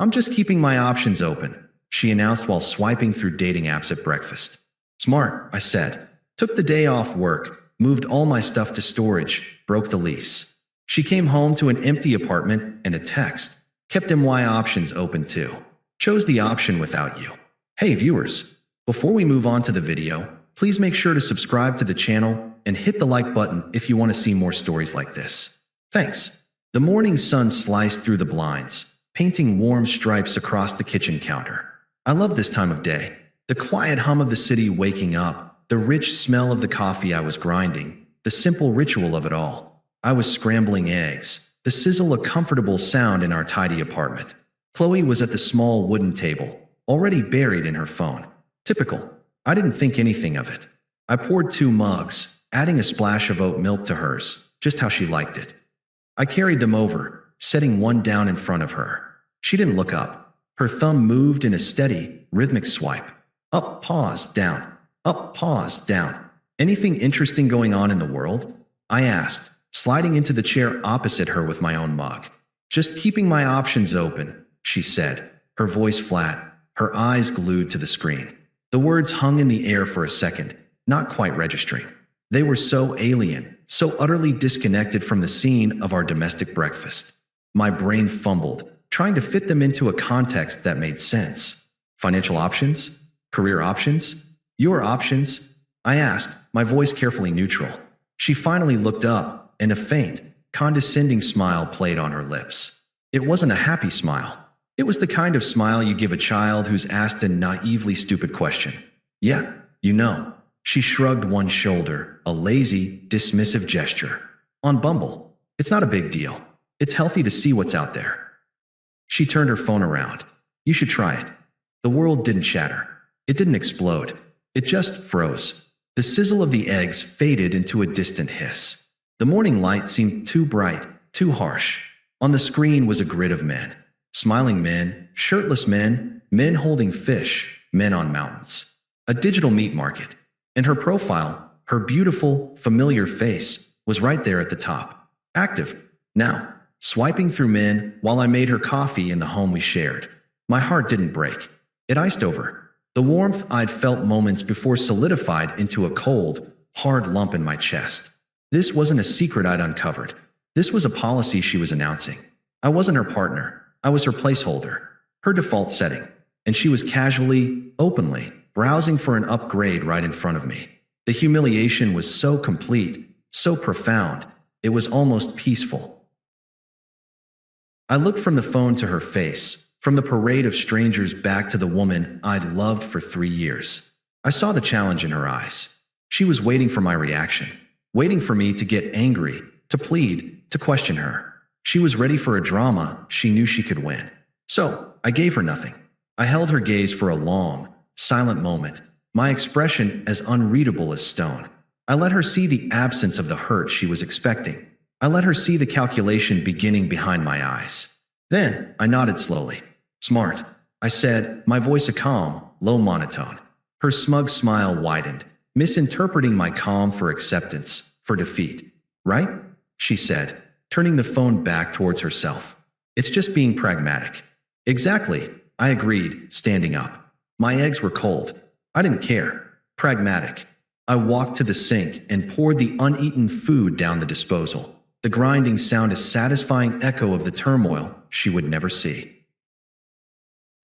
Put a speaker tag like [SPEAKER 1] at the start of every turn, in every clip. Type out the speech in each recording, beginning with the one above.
[SPEAKER 1] I'm just keeping my options open, she announced while swiping through dating apps at breakfast. Smart, I said. Took the day off work, moved all my stuff to storage, broke the lease. She came home to an empty apartment and a text. Kept MY options open too. Chose the option without you. Hey viewers, before we move on to the video, please make sure to subscribe to the channel and hit the like button if you want to see more stories like this. Thanks. The morning sun sliced through the blinds, painting warm stripes across the kitchen counter. I love this time of day. The quiet hum of the city waking up, the rich smell of the coffee I was grinding, the simple ritual of it all. I was scrambling eggs, the sizzle a comfortable sound in our tidy apartment. Qley was at the small wooden table, already buried in her phone. Typical. I didn't think anything of it. I poured 2 mugs, adding a splash of oat milk to hers, just how she liked it. I carried them over, setting one down in front of her. She didn't look up. Her thumb moved in a steady, rhythmic swipe. Up, pause, down. Up, pause, down. Anything interesting going on in the world? I asked, sliding into the chair opposite her with my own mug. Just keeping my options open, she said, her voice flat, her eyes glued to the screen. The words hung in the air for a second, not quite registering. They were so alien, so utterly disconnected from the scene of our domestic breakfast. My brain fumbled, trying to fit them into a context that made sense. Financial options? Career options? Your options? I asked, my voice carefully neutral. She finally looked up, and a faint, condescending smile played on her lips. It wasn't a happy smile. It was the kind of smile you give a child who's asked a naively stupid question. Yeah, you know. She shrugged one shoulder, a lazy, dismissive gesture. On Bumble, it's not a big deal. It's healthy to see what's out there. She turned her phone around. You should try it. The world didn't shatter. It didn't explode. It just froze. The sizzle of the eggs faded into a distant hiss. The morning light seemed too bright, too harsh. On the screen was a grid of men. Smiling men, shirtless men, men holding fish, men on mountains. A digital meat market. And her profile, her beautiful, familiar face, was right there at the top. Active. Now, swiping through men while I made her coffee in the home we shared. My heart didn't break. It iced over. The warmth I'd felt moments before solidified into a cold, hard lump in my chest. This wasn't a secret I'd uncovered. This was a policy she was announcing. I wasn't her partner. I was her placeholder, her default setting, and she was casually, openly, browsing for an upgrade right in front of me. The humiliation was so complete, so profound, it was almost peaceful. I looked from the phone to her face, from the parade of strangers back to the woman I'd loved for 3 years. I saw the challenge in her eyes. She was waiting for my reaction, waiting for me to get angry, to plead, to question her. She was ready for a drama she knew she could win. So, I gave her nothing. I held her gaze for a long, silent moment, my expression as unreadable as stone. I let her see the absence of the hurt she was expecting. I let her see the calculation beginning behind my eyes. Then, I nodded slowly. Smart, I said, my voice a calm, low monotone. Her smug smile widened, misinterpreting my calm for acceptance, for defeat. Right? She said, turning the phone back towards herself. It's just being pragmatic. Exactly, I agreed, standing up. My eggs were cold. I didn't care. Pragmatic. I walked to the sink and poured the uneaten food down the disposal. The grinding sound a satisfying echo of the turmoil she would never see.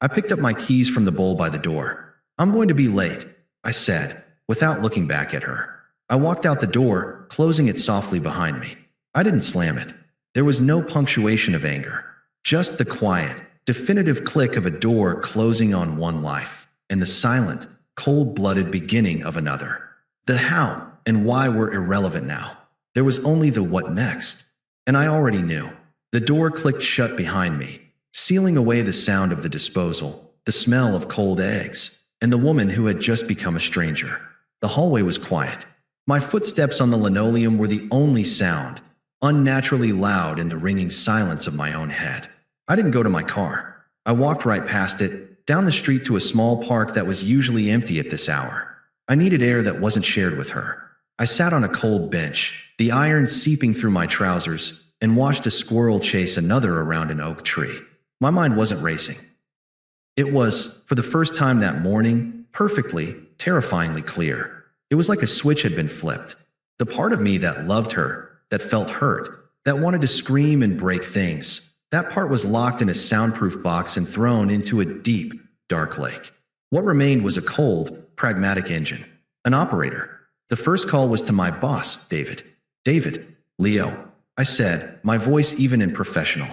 [SPEAKER 1] I picked up my keys from the bowl by the door. I'm going to be late, I said, without looking back at her. I walked out the door, closing it softly behind me. I didn't slam it. There was no punctuation of anger. Just the quiet, definitive click of a door closing on one life, and the silent, cold-blooded beginning of another. The how and why were irrelevant now. There was only the what next. And I already knew. The door clicked shut behind me, sealing away the sound of the disposal, the smell of cold eggs, and the woman who had just become a stranger. The hallway was quiet. My footsteps on the linoleum were the only sound, unnaturally loud in the ringing silence of my own head. I didn't go to my car. I walked right past it, down the street to a small park that was usually empty at this hour. I needed air that wasn't shared with her. I sat on a cold bench, the iron seeping through my trousers, and watched a squirrel chase another around an oak tree. My mind wasn't racing. It was, for the first time that morning, perfectly, terrifyingly clear. It was like a switch had been flipped. The part of me that loved her, that felt hurt, that wanted to scream and break things, that part was locked in a soundproof box and thrown into a deep, dark lake. What remained was a cold, pragmatic engine. An operator. The first call was to my boss, David. David, Leo, I said, my voice even in professional.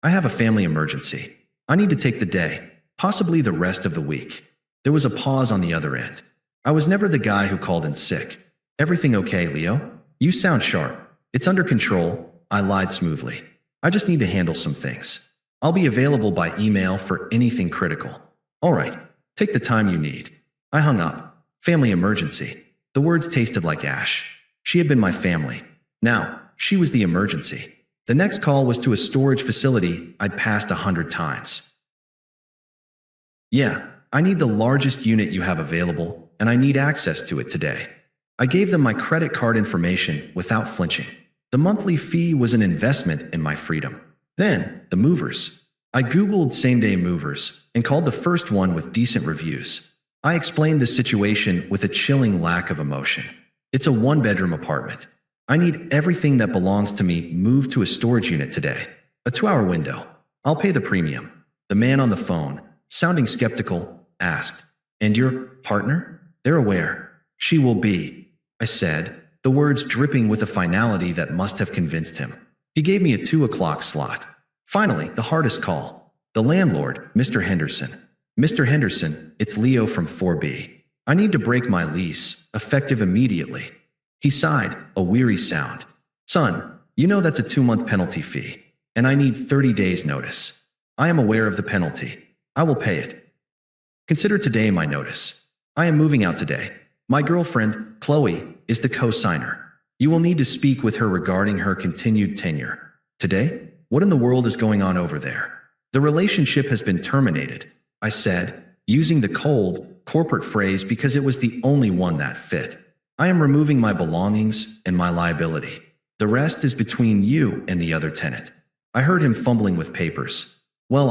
[SPEAKER 1] I have a family emergency. I need to take the day, possibly the rest of the week. There was a pause on the other end. I was never the guy who called in sick. Everything okay, Leo? You sound sharp. It's under control. I lied smoothly. I just need to handle some things. I'll be available by email for anything critical. All right, take the time you need. I hung up. Family emergency. The words tasted like ash. She had been my family. Now, she was the emergency. The next call was to a storage facility I'd passed 100 times. Yeah, I need the largest unit you have available, and I need access to it today. I gave them my credit card information without flinching. The monthly fee was an investment in my freedom. Then, the movers. I Googled same-day movers and called the first one with decent reviews. I explained the situation with a chilling lack of emotion. It's a one-bedroom apartment. I need everything that belongs to me moved to a storage unit today. A 2-hour window. I'll pay the premium. The man on the phone, sounding skeptical, asked, "And your partner?" "They're aware. She will be," I said, the words dripping with a finality that must have convinced him. He gave me a 2 o'clock slot. Finally, the hardest call. The landlord, Mr. Henderson. "Mr. Henderson, it's Leo from 4B. I need to break my lease, effective immediately." He sighed, a weary sound. "Son, you know that's a 2-month penalty fee, and I need 30 days' notice. I am aware of the penalty. I will pay it. Consider today my notice. I am moving out today. My girlfriend, Qley, is the co-signer. You will need to speak with her regarding her continued tenure." "Today? What in the world is going on over there?" "The relationship has been terminated," I said, using the cold, corporate phrase because it was the only one that fit. "I am removing my belongings and my liability. The rest is between you and the other tenant." I heard him fumbling with papers. "Well,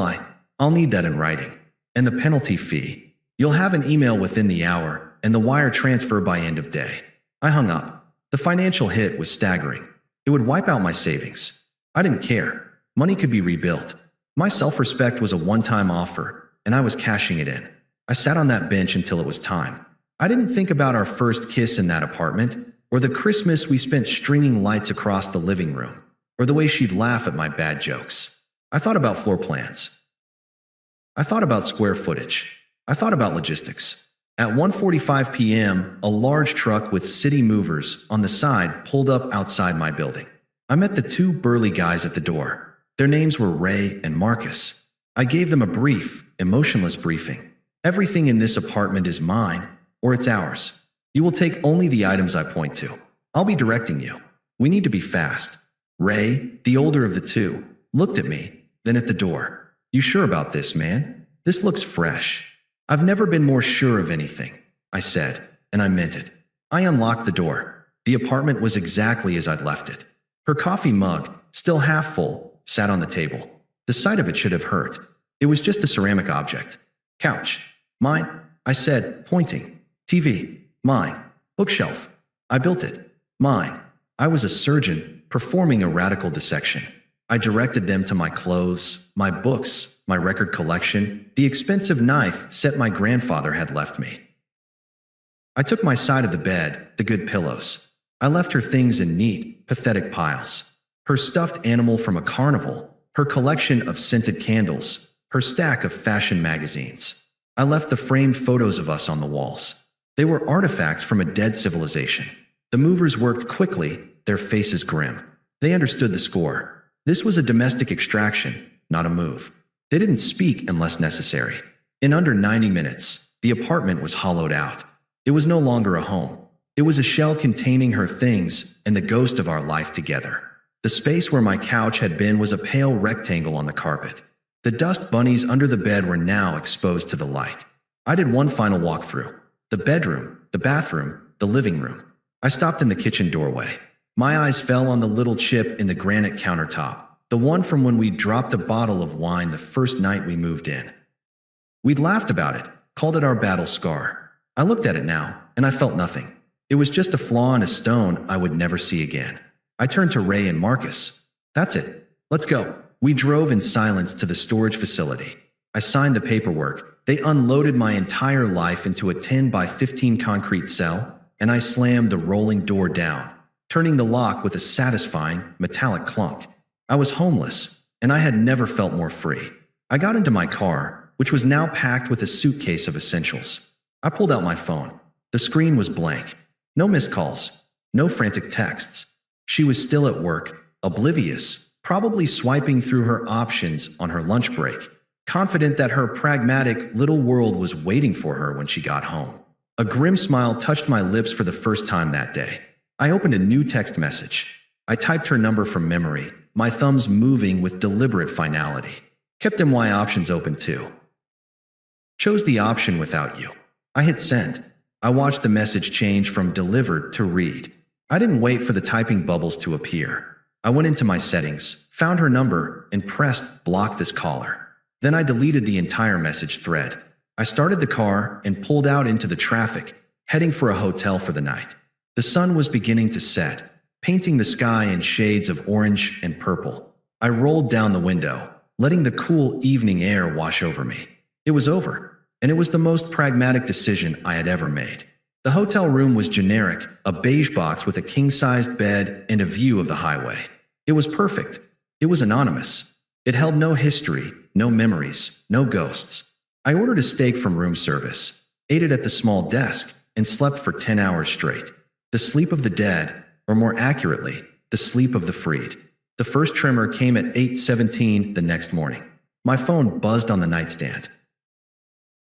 [SPEAKER 1] I'll need that in writing. And the penalty fee. You'll have an email within the hour and the wire transfer by end of day." I hung up. The financial hit was staggering. It would wipe out my savings. I didn't care. Money could be rebuilt. My self-respect was a one-time offer, and I was cashing it in. I sat on that bench until it was time. I didn't think about our first kiss in that apartment, or the Christmas we spent stringing lights across the living room, or the way she'd laugh at my bad jokes. I thought about floor plans. I thought about square footage. I thought about logistics. At 1:45 p.m., a large truck with city movers on the side pulled up outside my building. I met the 2 burly guys at the door. Their names were Ray and Marcus. I gave them a brief, emotionless briefing. "Everything in this apartment is mine, or it's ours. You will take only the items I point to. I'll be directing you. We need to be fast." Ray, the older of the 2, looked at me, then at the door. "You sure about this, man? This looks fresh." "I've never been more sure of anything," I said, and I meant it. I unlocked the door. The apartment was exactly as I'd left it. Her coffee mug, still half full, sat on the table. The sight of it should have hurt. It was just a ceramic object. "Couch. Mine," I said, pointing. "TV. Mine. Bookshelf. I built it. Mine." I was a surgeon, performing a radical dissection. I directed them to my clothes, my books, my record collection, the expensive knife set my grandfather had left me. I took my side of the bed, the good pillows. I left her things in neat, pathetic piles. Her stuffed animal from a carnival, her collection of scented candles, her stack of fashion magazines. I left the framed photos of us on the walls. They were artifacts from a dead civilization. The movers worked quickly, their faces grim. They understood the score. This was a domestic extraction, not a move. They didn't speak unless necessary. In under 90 minutes, the apartment was hollowed out. It was no longer a home. It was a shell containing her things and the ghost of our life together. The space where my couch had been was a pale rectangle on the carpet. The dust bunnies under the bed were now exposed to the light. I did one final walkthrough. The bedroom, the bathroom, the living room. I stopped in the kitchen doorway. My eyes fell on the little chip in the granite countertop, the one from when we dropped a bottle of wine the first night we moved in. We'd laughed about it, called it our battle scar. I looked at it now, and I felt nothing. It was just a flaw in a stone I would never see again. I turned to Ray and Marcus. That's it. Let's go. We drove in silence to the storage facility. I signed the paperwork. They unloaded my entire life into a 10 by 15 concrete cell, and I slammed the rolling door down, turning the lock with a satisfying, metallic clunk. I was homeless, and I had never felt more free. I got into my car, which was now packed with a suitcase of essentials. I pulled out my phone. The screen was blank. No missed calls. No frantic texts. She was still at work, oblivious, probably swiping through her options on her lunch break, confident that her pragmatic little world was waiting for her when she got home. A grim smile touched my lips for the first time that day. I opened a new text message. I typed her number from memory, my thumbs moving with deliberate finality. Kept MY options open too. Chose the option without you. I hit send. I watched the message change from delivered to read. I didn't wait for the typing bubbles to appear. I went into my settings, found her number, and pressed block this caller. Then I deleted the entire message thread. I started the car and pulled out into the traffic, heading for a hotel for the night. The sun was beginning to set, painting the sky in shades of orange and purple. I rolled down the window, letting the cool evening air wash over me. It was over, and it was the most pragmatic decision I had ever made. The hotel room was generic, a beige box with a king-sized bed and a view of the highway. It was perfect. It was anonymous. It held no history, no memories, no ghosts. I ordered a steak from room service, ate it at the small desk, and slept for 10 hours straight. The sleep of the dead, or more accurately, the sleep of the freed. The first tremor came at 8:17 the next morning. My phone buzzed on the nightstand.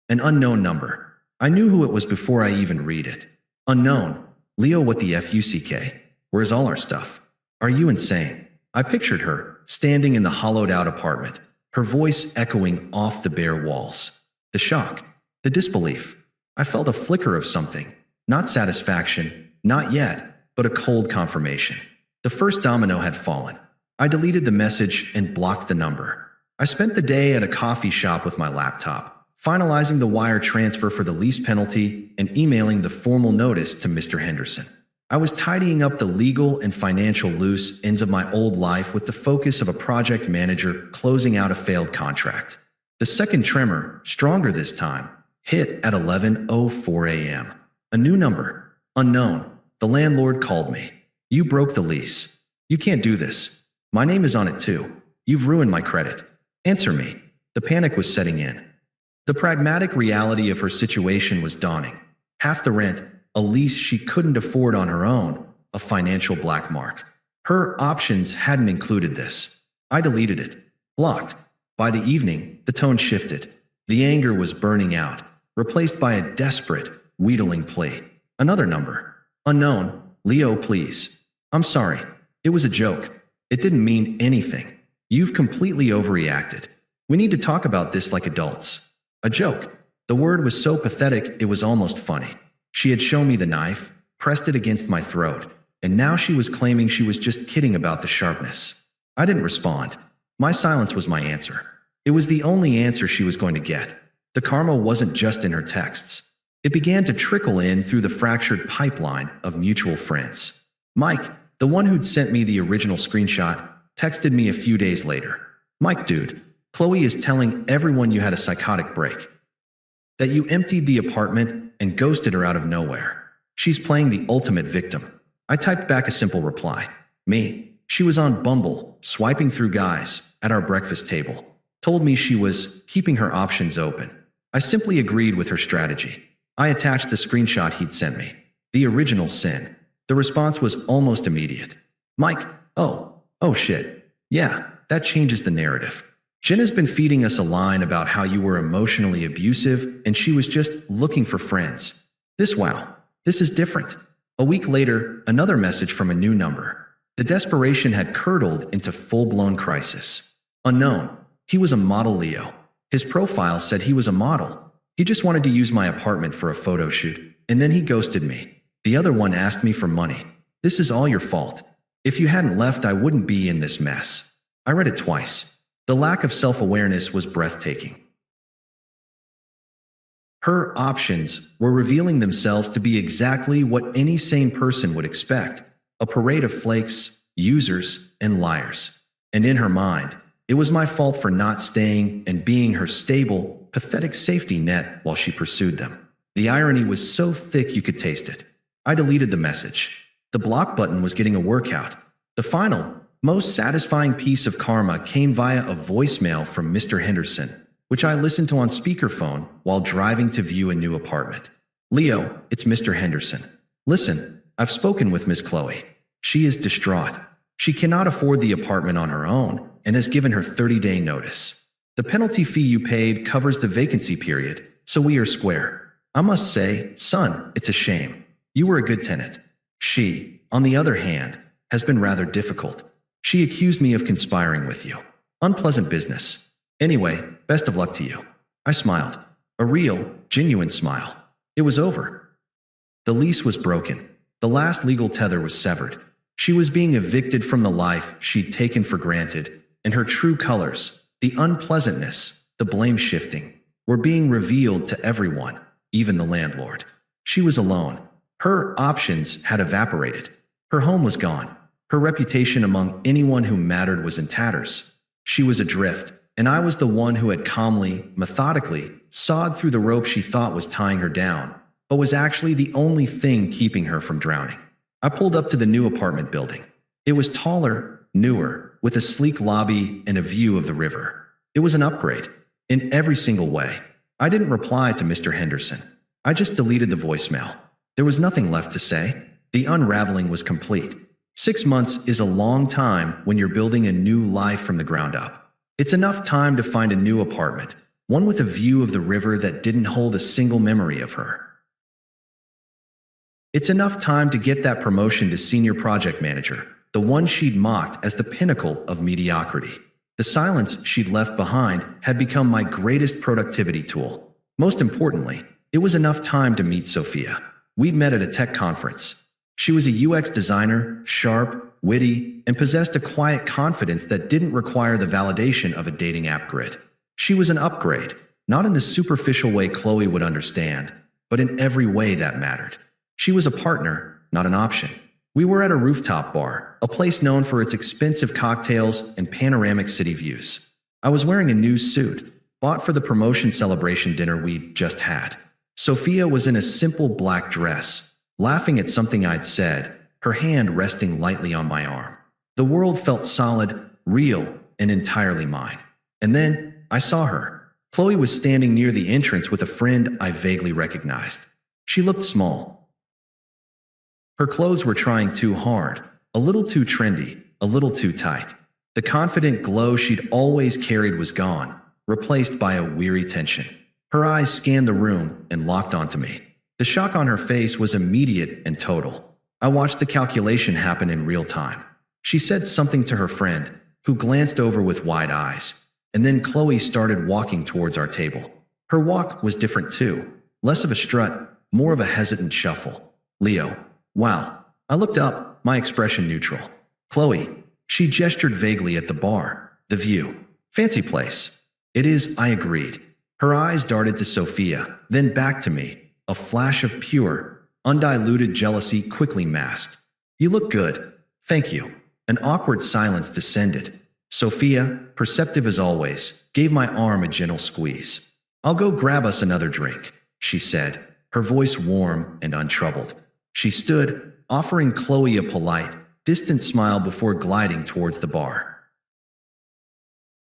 [SPEAKER 1] An unknown number. I knew who it was before I even read it. Unknown. Leo, what the fuck? Where's all our stuff? Are you insane? I pictured her, standing in the hollowed-out apartment, her voice echoing off the bare walls. The shock. The disbelief. I felt a flicker of something. Not satisfaction, not yet, but a cold confirmation. The first domino had fallen. I deleted the message and blocked the number. I spent the day at a coffee shop with my laptop, finalizing the wire transfer for the lease penalty and emailing the formal notice to Mr. Henderson. I was tidying up the legal and financial loose ends of my old life with the focus of a project manager closing out a failed contract. The second tremor, stronger this time, hit at 11:04 a.m. A new number. Unknown. The landlord called me. You broke the lease. You can't do this. My name is on it too. You've ruined my credit. Answer me. The panic was setting in. The pragmatic reality of her situation was dawning. Half the rent, a lease she couldn't afford on her own, a financial black mark. Her options hadn't included this. I deleted it. Blocked. By the evening, the tone shifted. The anger was burning out, replaced by a desperate, wheedling plea. Another number. Unknown. Leo, please. I'm sorry. It was a joke. It didn't mean anything. You've completely overreacted. We need to talk about this like adults. A joke. The word was so pathetic it was almost funny. She had shown me the knife, pressed it against my throat, and now she was claiming she was just kidding about the sharpness. I didn't respond. My silence was my answer. It was the only answer she was going to get. The karma wasn't just in her texts. It began to trickle in through the fractured pipeline of mutual friends. Mike, the one who'd sent me the original screenshot, texted me a few days later. Mike, dude, Qley is telling everyone you had a psychotic break. That you emptied the apartment and ghosted her out of nowhere. She's playing the ultimate victim. I typed back a simple reply. Me. She was on Bumble, swiping through guys, at our breakfast table. Told me she was keeping her options open. I simply agreed with her strategy. I attached the screenshot he'd sent me. The original sin. The response was almost immediate. Mike, oh shit. Yeah, that changes the narrative. Jenna's been feeding us a line about how you were emotionally abusive and she was just looking for friends. This is different. A week later, another message from a new number. The desperation had curdled into full-blown crisis. Unknown. He was a model Leo. His profile said he was a model. He just wanted to use my apartment for a photo shoot, and then he ghosted me. The other one asked me for money. This is all your fault. If you hadn't left, I wouldn't be in this mess. I read it twice. The lack of self-awareness was breathtaking. Her options were revealing themselves to be exactly what any sane person would expect: a parade of flakes, users, and liars. And in her mind, it was my fault for not staying and being her stable, pathetic safety net while she pursued them. The irony was so thick you could taste it. I deleted the message. The block button was getting a workout. The final, most satisfying piece of karma came via a voicemail from Mr. Henderson, which I listened to on speakerphone while driving to view a new apartment. "Leo, it's Mr. Henderson. Listen, I've spoken with Miss Qley. She is distraught. She cannot afford the apartment on her own and has given her 30-day notice. The penalty fee you paid covers the vacancy period, so we are square. I must say, son, it's a shame. You were a good tenant. She, on the other hand, has been rather difficult. She accused me of conspiring with you. Unpleasant business. Anyway, best of luck to you." I smiled. A real, genuine smile. It was over. The lease was broken. The last legal tether was severed. She was being evicted from the life she'd taken for granted, and her true colors, the unpleasantness, the blame shifting, were being revealed to everyone, even the landlord. She was alone. Her options had evaporated. Her home was gone. Her reputation among anyone who mattered was in tatters. She was adrift, and I was the one who had calmly, methodically, sawed through the rope she thought was tying her down, but was actually the only thing keeping her from drowning. I pulled up to the new apartment building. It was taller, newer, with a sleek lobby and a view of the river. It was an upgrade, in every single way. I didn't reply to Mr. Henderson. I just deleted the voicemail. There was nothing left to say. The unraveling was complete. 6 months is a long time when you're building a new life from the ground up. It's enough time to find a new apartment, one with a view of the river that didn't hold a single memory of her. It's enough time to get that promotion to senior project manager, the one she'd mocked as the pinnacle of mediocrity. The silence she'd left behind had become my greatest productivity tool. Most importantly, it was enough time to meet Sophia. We'd met at a tech conference. She was a UX designer, sharp, witty, and possessed a quiet confidence that didn't require the validation of a dating app grid. She was an upgrade, not in the superficial way Qley would understand, but in every way that mattered. She was a partner, not an option. We were at a rooftop bar, a place known for its expensive cocktails and panoramic city views. I was wearing a new suit, bought for the promotion celebration dinner we'd just had. Sophia was in a simple black dress, laughing at something I'd said, her hand resting lightly on my arm. The world felt solid, real, and entirely mine. And then I saw her. Qley was standing near the entrance with a friend I vaguely recognized. She looked small. Her clothes were trying too hard, a little too trendy, a little too tight. The confident glow she'd always carried was gone, replaced by a weary tension. Her eyes scanned the room and locked onto me. The shock on her face was immediate and total. I watched the calculation happen in real time. She said something to her friend, who glanced over with wide eyes, and then Qley started walking towards our table. Her walk was different too, less of a strut, more of a hesitant shuffle. "Leo." "Wow." I looked up, my expression neutral. "Qley." She gestured vaguely at the bar. "The view. Fancy place." "It is," I agreed. Her eyes darted to Sophia, then back to me, a flash of pure, undiluted jealousy quickly masked. "You look good." "Thank you." An awkward silence descended. Sophia, perceptive as always, gave my arm a gentle squeeze. "I'll go grab us another drink," she said, her voice warm and untroubled. She stood, offering Qley a polite, distant smile before gliding towards the bar.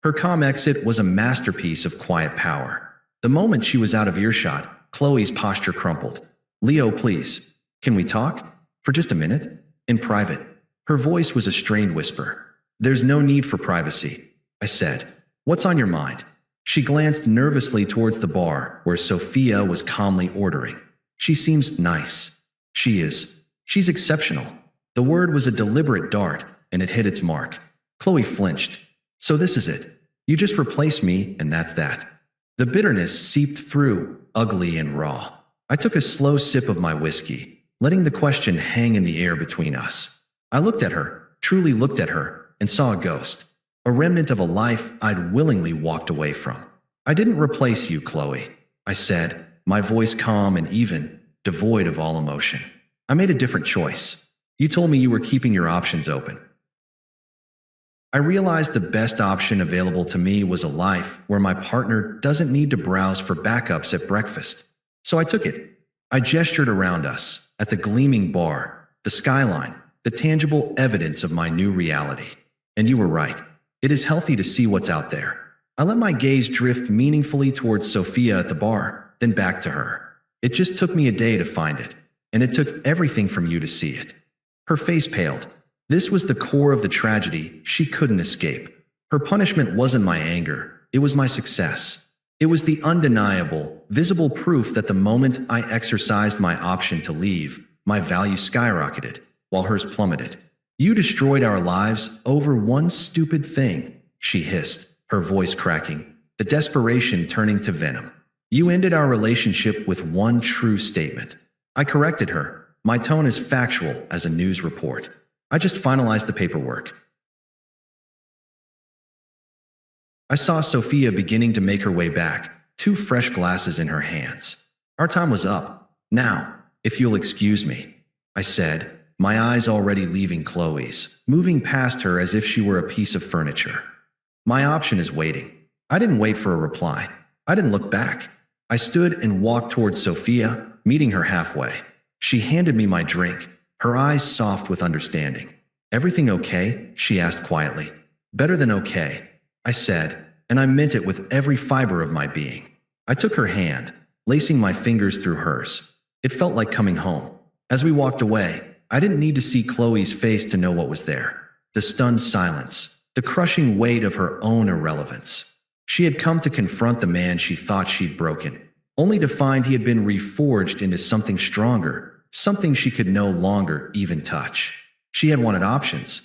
[SPEAKER 1] Her calm exit was a masterpiece of quiet power. The moment she was out of earshot, Qley's posture crumpled. "Leo, please. Can we talk? For just a minute? In private." Her voice was a strained whisper. "There's no need for privacy," I said. "What's on your mind?" She glanced nervously towards the bar, where Sophia was calmly ordering. "She seems nice." "She is. She's exceptional." The word was a deliberate dart, and it hit its mark. Qley flinched. "So this is it. You just replace me, and that's that." The bitterness seeped through, ugly and raw. I took a slow sip of my whiskey, letting the question hang in the air between us. I looked at her, truly looked at her, and saw a ghost. A remnant of a life I'd willingly walked away from. "I didn't replace you, Qley," I said, my voice calm and even, devoid of all emotion. I made a different choice. You told me you were keeping your options open. I realized the best option available to me was a life where my partner doesn't need to browse for backups at breakfast. So I took it. I gestured around us, at the gleaming bar, the skyline, the tangible evidence of my new reality. And you were right. It is healthy to see what's out there. I let my gaze drift meaningfully towards Sophia at the bar, then back to her. It just took me a day to find it, and it took everything from you to see it. Her face paled. This was the core of the tragedy she couldn't escape. Her punishment wasn't my anger, it was my success. It was the undeniable, visible proof that the moment I exercised my option to leave, my value skyrocketed, while hers plummeted. You destroyed our lives over one stupid thing, she hissed, her voice cracking, the desperation turning to venom. You ended our relationship with one true statement. I corrected her, my tone as factual as a news report. I just finalized the paperwork. I saw Sophia beginning to make her way back, two fresh glasses in her hands. Our time was up. Now, if you'll excuse me, I said, my eyes already leaving Qley's, moving past her as if she were a piece of furniture. My option is waiting. I didn't wait for a reply. I didn't look back. I stood and walked towards Sophia, meeting her halfway. She handed me my drink, her eyes soft with understanding. Everything okay? She asked quietly. Better than okay, I said, and I meant it with every fiber of my being. I took her hand, lacing my fingers through hers. It felt like coming home. As we walked away, I didn't need to see Qley's face to know what was there. The stunned silence, the crushing weight of her own irrelevance. She had come to confront the man she thought she'd broken, only to find he had been reforged into something stronger, something she could no longer even touch. She had wanted options.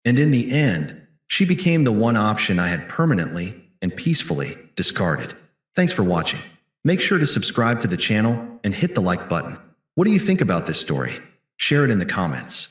[SPEAKER 1] And in the end, she became the one option I had permanently and peacefully discarded. Thanks for watching. Make sure to subscribe to the channel and hit the like button. What do you think about this story? Share it in the comments.